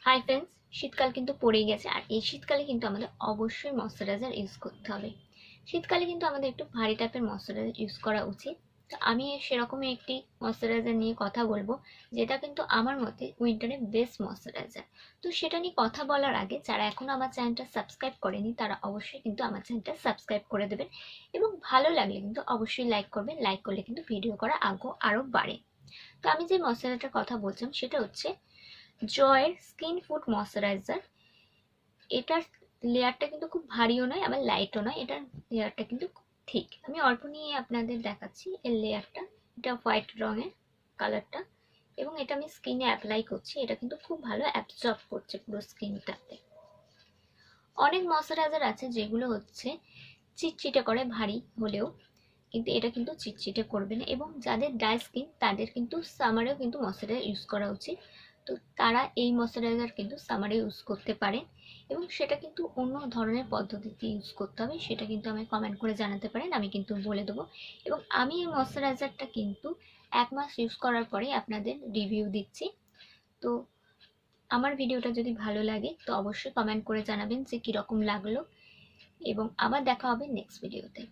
Hi friends, শীতকাল কিন্তু পড়েই গেছে। আর এই শীতকালে কিন্তু আমাদের অবশ্যই ময়শ্চারাইজার ইউজ করতে হবে। শীতকালে কিন্তু আমাদের একটু ভারী টাইপের ময়শ্চারাইজার ইউজ করা উচিত। তো আমি সেরকমই একটি ময়শ্চারাইজার নিয়ে কথা বলবো, যেটা কিন্তু আমার মতে উইন্টারে বেস্ট ময়শ্চারাইজার। তো সেটা নিয়ে কথা বলার আগে যারা এখনো আমার চ্যানেলটা সাবস্ক্রাইব করেনি তারা অবশ্যই কিন্তু আমার চ্যানেলটা সাবস্ক্রাইব করে দেবেন, এবং ভালো লাগলে কিন্তু অবশ্যই লাইক করবেন। লাইক করলে কিন্তু ভিডিও করা আগ্রহ আরও বাড়ে। তো আমি যে ময়শ্চারাইজারটার কথা বলছিলাম সেটা হচ্ছে জয়ের স্কিন ফুড ময়শ্চারাইজার। এটার লেয়ারটা কিন্তু খুব ভারীও নয় আবার লাইটও নয়, এটার লেয়ারটা কিন্তু খুব ঠিক। আমি অল্প নিয়ে আপনাদের দেখাচ্ছি এর লেয়ারটা। এটা হোয়াইট রঙের কালারটা, এবং এটা আমি স্কিনে অ্যাপ্লাই করছি। এটা কিন্তু খুব ভালো অ্যাবজর্ব করছে পুরো স্কিনটাতে। অনেক ময়শ্চারাইজার আছে যেগুলো হচ্ছে চিটচিটে করে ভারী হলেও, কিন্তু এটা কিন্তু চিটচিটে করবে না। এবং যাদের ড্রাই স্কিন তাদের কিন্তু সামারেও কিন্তু ময়শ্চারাইজার ইউজ করা উচিত। তো তারা এই ময়শ্চারাইজার কিন্তু সামারে ইউজ করতে পারেন, এবং সেটা কিন্তু অন্য ধরনের পদ্ধতিতে ইউজ করতে হবে, সেটা কিন্তু আমায় কমেন্ট করে জানাতে পারেন, আমি কিন্তু বলে দেবো। এবং আমি এই ময়শ্চারাইজারটা কিন্তু 1 মাস ইউজ করার পরে আপনাদের রিভিউ দিচ্ছি। তো আমার ভিডিওটা যদি ভালো লাগে তো অবশ্যই কমেন্ট করে জানাবেন যে কীরকম লাগলো, এবং আবার দেখা হবে নেক্সট ভিডিওতে।